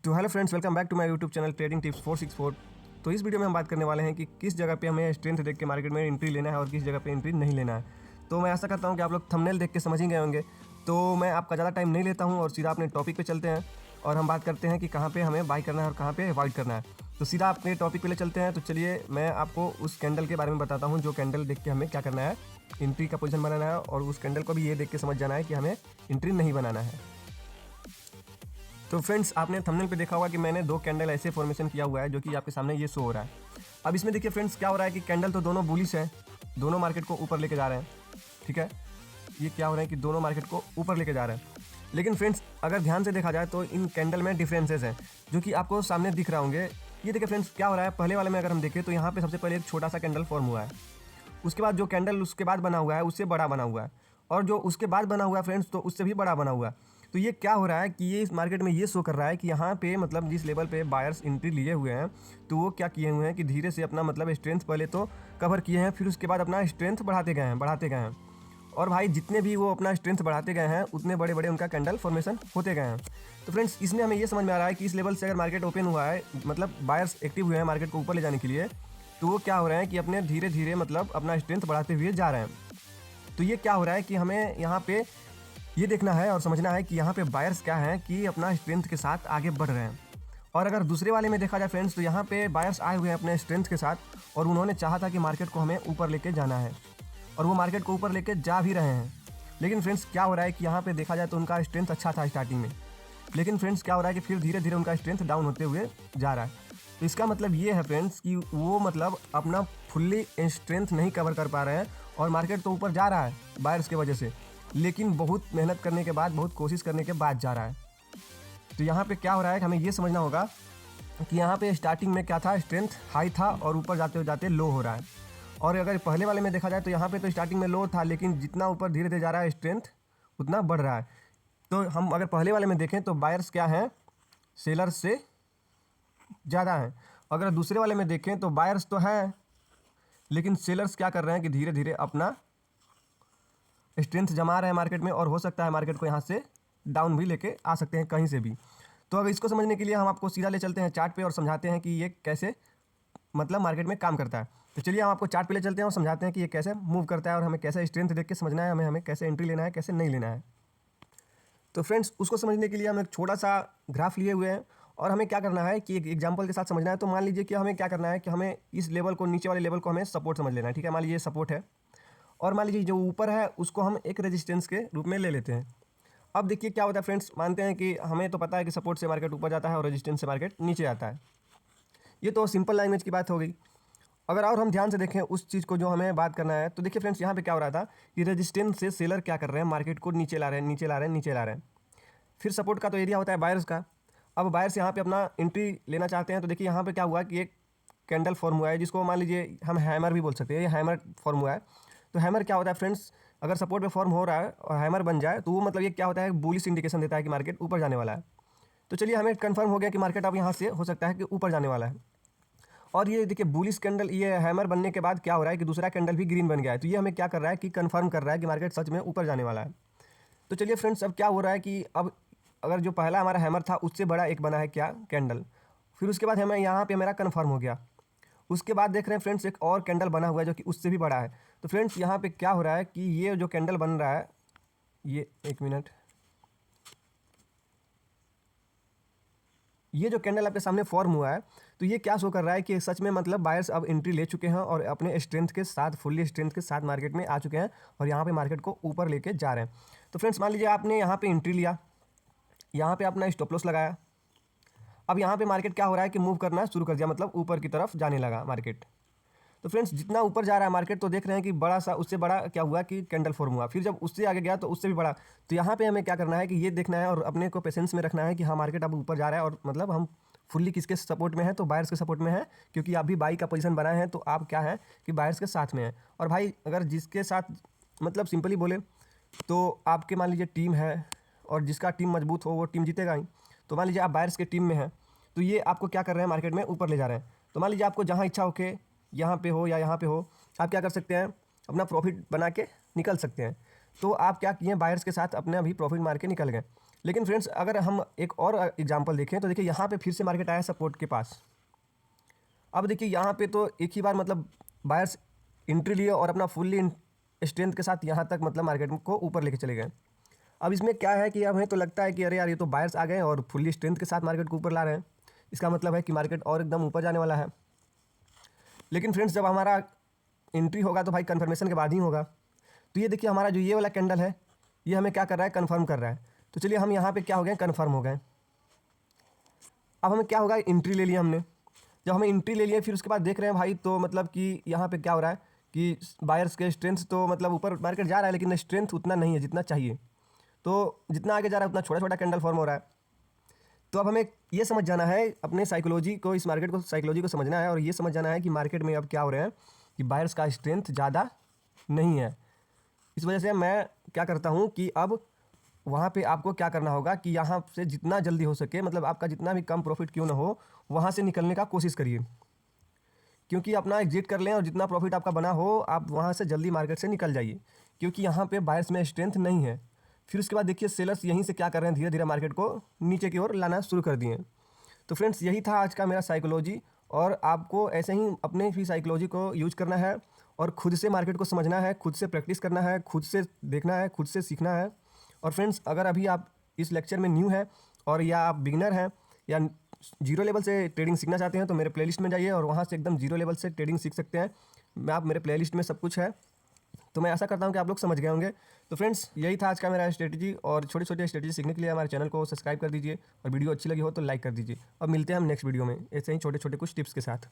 तो hello friends, welcome back to my YouTube channel trading tips 464। तो इस video में हम बात करने वाले हैं कि किस जगह पे हमें स्ट्रेंथ देख के मार्केट में एंट्री लेना है और किस जगह पे एंट्री नहीं लेना है। तो मैं आशा करता हूं कि आप लोग थंबनेल देख के समझ ही गए होंगे। तो मैं आपका ज़्यादा टाइम नहीं लेता हूं और सीधा अपने टॉपिक पे चलते हैं और हम बात करते हैं कि कहाँ पे हमें बाई करना है और कहाँ पे अवॉइड करना है। तो सीधा अपने टॉपिक पे ले चलते हैं। तो चलिए मैं आपको उस कैंडल के बारे में बताता हूँ जो कैंडल देख के हमें क्या करना है, एंट्री का पोजीशन बनाना है, और उस कैंडल को भी ये देख के समझ जाना है कि हमें एंट्री नहीं बनाना है। तो फ्रेंड्स, आपने थंबनेल पे देखा होगा कि मैंने दो कैंडल ऐसे फॉर्मेशन किया हुआ है जो कि आपके सामने ये शो हो रहा है। अब इसमें देखिए फ्रेंड्स, क्या हो रहा है कि कैंडल तो दोनों बुलिश है, दोनों मार्केट को ऊपर लेके जा रहे हैं। ठीक है, ये क्या हो रहा है कि दोनों मार्केट को ऊपर लेके जा रहे हैं। लेकिन फ्रेंड्स, अगर ध्यान से देखा जाए तो इन कैंडल में डिफरेंसेस हैं जो कि आपको सामने दिख रहा होंगे। ये देखिए फ्रेंड्स, क्या हो रहा है, पहले वाले में अगर हम देखें तो यहाँ पे सबसे पहले एक छोटा सा कैंडल फॉर्म हुआ है। उसके बाद जो कैंडल उसके बाद बना हुआ है उससे बड़ा बना हुआ है, और जो उसके बाद बना हुआ है फ्रेंड्स तो उससे भी बड़ा बना हुआ है। तो ये क्या हो रहा है कि ये इस मार्केट में ये शो कर रहा है कि यहाँ पे मतलब जिस लेवल पे बायर्स एंट्री लिए हुए हैं तो वो क्या किए हुए हैं कि धीरे से अपना मतलब स्ट्रेंथ पहले तो कवर किए हैं, फिर उसके बाद अपना स्ट्रेंथ बढ़ाते गए हैं। और भाई जितने भी वो अपना स्ट्रेंथ बढ़ाते गए हैं उतने बड़े बड़े उनका कैंडल फॉर्मेशन होते गए हैं। तो फ्रेंड्स, इसमें हमें ये समझ में आ रहा है कि इस लेवल से अगर मार्केट ओपन हुआ है, मतलब बायर्स एक्टिव हुए हैं मार्केट को ऊपर ले जाने के लिए, तो वो क्या हो रहे हैं कि अपने धीरे धीरे मतलब अपना स्ट्रेंथ बढ़ाते हुए जा रहे हैं। तो ये क्या हो रहा है कि हमें यहाँ पे ये देखना है और समझना है कि यहाँ पे बायर्स क्या हैं कि अपना स्ट्रेंथ के साथ आगे बढ़ रहे हैं। और अगर दूसरे वाले में देखा जाए फ्रेंड्स, तो यहाँ पे बायर्स आए हुए हैं अपने स्ट्रेंथ के साथ और उन्होंने चाहा था कि मार्केट को हमें ऊपर लेके जाना है, और वो मार्केट को ऊपर लेके जा भी रहे हैं। लेकिन फ्रेंड्स, क्या हो रहा है कि यहाँ पे देखा जाए तो उनका स्ट्रेंथ अच्छा था स्टार्टिंग में, लेकिन फ्रेंड्स क्या हो रहा है कि फिर धीरे धीरे उनका स्ट्रेंथ डाउन होते हुए जा रहा है। तो इसका मतलब ये है फ्रेंड्स कि वो मतलब अपना फुल्ली स्ट्रेंथ नहीं कवर कर पा रहे हैं, और मार्केट तो ऊपर जा रहा है बायर्स की वजह से, लेकिन बहुत मेहनत करने के बाद, बहुत कोशिश करने के बाद जा रहा है। तो यहाँ पे क्या हो रहा है कि हमें ये समझना होगा कि यहाँ पे स्टार्टिंग में क्या था, स्ट्रेंथ हाई था और ऊपर जाते जाते लो हो रहा है। और अगर पहले वाले में देखा जाए तो यहाँ पे तो स्टार्टिंग में लो था, लेकिन जितना ऊपर धीरे धीरे जा रहा है स्ट्रेंथ उतना बढ़ रहा है। तो हम अगर पहले वाले में देखें तो बायर्स क्या हैं, सेलर्स से ज़्यादा हैं। अगर दूसरे वाले में देखें तो बायर्स तो हैं, लेकिन सेलर्स क्या कर रहे हैं कि धीरे धीरे अपना स्ट्रेंथ जमा रहे हैं मार्केट में, और हो सकता है मार्केट को यहाँ से डाउन भी लेके आ सकते हैं कहीं से भी। तो अब इसको समझने के लिए हम आपको सीधा ले चलते हैं चार्ट पे और समझाते हैं कि ये कैसे मतलब मार्केट में काम करता है। तो चलिए हम आपको चार्ट पे ले चलते हैं और समझाते हैं कि ये कैसे मूव करता है और हमें कैसे स्ट्रेंथ देख के समझना है, हमें कैसे एंट्री लेना है, कैसे नहीं लेना है। तो फ्रेंड्स, उसको समझने के लिए हम एक छोटा सा ग्राफ लिए हुए हैं और हमें क्या करना है कि एक एग्जांपल के साथ समझना है। तो मान लीजिए कि हमें क्या करना है कि हमें इस लेवल को, नीचे वाले लेवल को हमें सपोर्ट समझ लेना है। ठीक है, मान लीजिए सपोर्ट है, और मान लीजिए जो ऊपर है उसको हम एक रेजिस्टेंस के रूप में ले लेते हैं। अब देखिए क्या होता है फ्रेंड्स, मानते हैं कि हमें तो पता है कि सपोर्ट से मार्केट ऊपर जाता है और रेजिस्टेंस से मार्केट नीचे आता है। ये तो सिंपल लैंग्वेज की बात हो गई। अगर और हम ध्यान से देखें उस चीज़ को जो हमें बात करना है, तो देखिए फ्रेंड्स, यहाँ पे क्या हो रहा था कि रेजिस्टेंस से सेलर क्या कर रहे हैं, मार्केट को नीचे ला रहे हैं, नीचे ला रहे हैं, नीचे ला रहे हैं। फिर सपोर्ट का तो एरिया होता है बायर्स का। अब बायर्स यहाँ पे अपना एंट्री लेना चाहते हैं, तो देखिए यहाँ पे क्या हुआ कि एक कैंडल फॉर्म हुआ है जिसको मान लीजिए हम हैमर भी बोल सकते हैं। ये हैमर फॉर्म हुआ है। तो हैमर क्या होता है फ्रेंड्स, अगर सपोर्ट पे फॉर्म हो रहा है और हैमर बन जाए तो वो मतलब ये क्या होता है, बुलिश इंडिकेशन देता है कि मार्केट ऊपर जाने वाला है। तो चलिए हमें कंफर्म हो गया कि मार्केट अब यहाँ से हो सकता है कि ऊपर जाने वाला है। और ये देखिए बुलिश कैंडल, ये हैमर बनने के बाद क्या हो रहा है कि दूसरा कैंडल भी ग्रीन बन गया है। तो ये हमें क्या कर रहा है कि कंफर्म कर रहा है कि मार्केट सच में ऊपर जाने वाला है। तो चलिए फ्रेंड्स, अब क्या हो रहा है कि अब अगर जो पहला हमारा हैमर था उससे बड़ा एक बना है क्या, कैंडल। फिर उसके बाद हमें यहाँ पे मेरा कन्फर्म हो गया। उसके बाद देख रहे हैं फ्रेंड्स एक और कैंडल बना हुआ है जो कि उससे भी बड़ा है। तो फ्रेंड्स यहाँ पे क्या हो रहा है कि ये जो कैंडल बन रहा है, ये एक मिनट, ये जो कैंडल आपके सामने फॉर्म हुआ है, तो ये क्या शो कर रहा है कि सच में मतलब बायर्स अब एंट्री ले चुके हैं और अपने स्ट्रेंथ के साथ, फुल्ली स्ट्रेंथ के साथ मार्केट में आ चुके हैं और यहाँ पे मार्केट को ऊपर लेके जा रहे हैं। तो फ्रेंड्स, मान लीजिए आपने यहाँ पे एंट्री लिया, यहाँ पे अपना स्टॉप लॉस लगाया। अब यहाँ पे मार्केट क्या हो रहा है कि मूव करना शुरू कर दिया, मतलब ऊपर की तरफ जाने लगा मार्केट। तो फ्रेंड्स, जितना ऊपर जा रहा है मार्केट तो देख रहे हैं कि बड़ा सा, उससे बड़ा क्या हुआ कि कैंडल फॉर्म हुआ। फिर जब उससे आगे गया तो उससे भी बड़ा। तो यहाँ पे हमें क्या करना है कि ये देखना है और अपने को पेशेंस में रखना है कि हाँ मार्केट अब ऊपर जा रहा है, और मतलब हम फुल्ली किसके सपोर्ट में है, तो बायर्स के सपोर्ट में है, क्योंकि आप भी बाई का पोजीशन बनाए हैं तो आप क्या है कि बायर्स के साथ में है। और भाई अगर जिसके साथ मतलब सिंपली बोले तो आपके मान लीजिए टीम है और जिसका टीम मजबूत हो वो टीम जीतेगा ही। तो मान लीजिए आप बायर्स के टीम में हैं, तो ये आपको क्या कर रहे हैं, मार्केट में ऊपर ले जा रहे हैं। तो मान लीजिए आपको जहाँ इच्छा हो के, यहाँ पे हो या यहाँ पे हो, आप क्या कर सकते हैं, अपना प्रॉफिट बना के निकल सकते हैं। तो आप क्या किए, बायर्स के साथ अपने अभी प्रॉफिट मार के निकल गए। लेकिन फ्रेंड्स अगर हम एक और एग्जांपल देखें तो देखिए यहाँ पे फिर से मार्केट आया सपोर्ट के पास। अब देखिए यहाँ पे तो एक ही बार मतलब बायर्स एंट्री लिए और अपना फुल्ली स्ट्रेंथ के साथ यहाँ तक मतलब मार्केट को ऊपर लेके चले गए। अब इसमें क्या है कि अब हमें तो लगता है कि अरे यार ये तो बायर्स आ गए और फुल्ली स्ट्रेंथ के साथ मार्केट को ऊपर ला रहे हैं, इसका मतलब है कि मार्केट और एकदम ऊपर जाने वाला है। लेकिन फ्रेंड्स जब हमारा एंट्री होगा तो भाई कन्फर्मेशन के बाद ही होगा। तो ये देखिए हमारा जो ये वाला कैंडल है ये हमें क्या कर रहा है, कन्फर्म कर रहा है। तो चलिए हम यहाँ पे क्या हो गए, कन्फर्म हो गए। अब हमें क्या होगा, एंट्री ले लिया हमने। जब हमें एंट्री ले लिया फिर उसके बाद देख रहे हैं भाई तो मतलब कि यहाँ पे क्या हो रहा है कि बायर्स के स्ट्रेंथ तो मतलब ऊपर मार्केट जा रहा है लेकिन स्ट्रेंथ उतना नहीं है जितना चाहिए। तो जितना आगे जा रहा है उतना छोटा छोटा कैंडल फॉर्म हो रहा है। तो अब हमें ये समझ जाना है अपने साइकोलॉजी को, इस मार्केट को साइकोलॉजी को समझना है और ये समझ जाना है कि मार्केट में अब क्या हो रहा है कि बायर्स का स्ट्रेंथ ज़्यादा नहीं है। इस वजह से मैं क्या करता हूँ कि अब वहाँ पे आपको क्या करना होगा कि यहाँ से जितना जल्दी हो सके, मतलब आपका जितना भी कम प्रॉफिट क्यों ना हो, वहाँ से निकलने का कोशिश करिए। क्योंकि अपना एग्जिट कर लें और जितना प्रॉफिट आपका बना हो आप वहाँ से जल्दी मार्केट से निकल जाइए, क्योंकि यहाँ पे बायर्स में स्ट्रेंथ नहीं है। फिर उसके बाद देखिए सेलर्स यहीं से क्या कर रहे हैं, धीरे धीरे मार्केट को नीचे की ओर लाना शुरू कर दिए। तो फ्रेंड्स यही था आज का मेरा साइकोलॉजी, और आपको ऐसे ही अपने भी साइकोलॉजी को यूज करना है और खुद से मार्केट को समझना है, खुद से प्रैक्टिस करना है, खुद से देखना है, खुद से सीखना है। और फ्रेंड्स अगर अभी आप इस लेक्चर में न्यू हैं और या आप बिगिनर हैं या जीरो लेवल से ट्रेडिंग सीखना चाहते हैं तो मेरे प्लेलिस्ट में जाइए और वहाँ से एकदम जीरो लेवल से ट्रेडिंग सीख सकते हैं। आप मेरे प्लेलिस्ट में सब कुछ है। तो मैं ऐसा करता हूँ कि आप लोग समझ गए होंगे। तो फ्रेंड्स यही था आज का मेरा स्ट्रेटजी, और छोटे छोटे स्ट्रेटजी सीखने के लिए हमारे चैनल को सब्सक्राइब कर दीजिए और वीडियो अच्छी लगी हो तो लाइक कर दीजिए। अब मिलते हैं हम नेक्स्ट वीडियो में ऐसे ही छोटे छोटे कुछ टिप्स के साथ।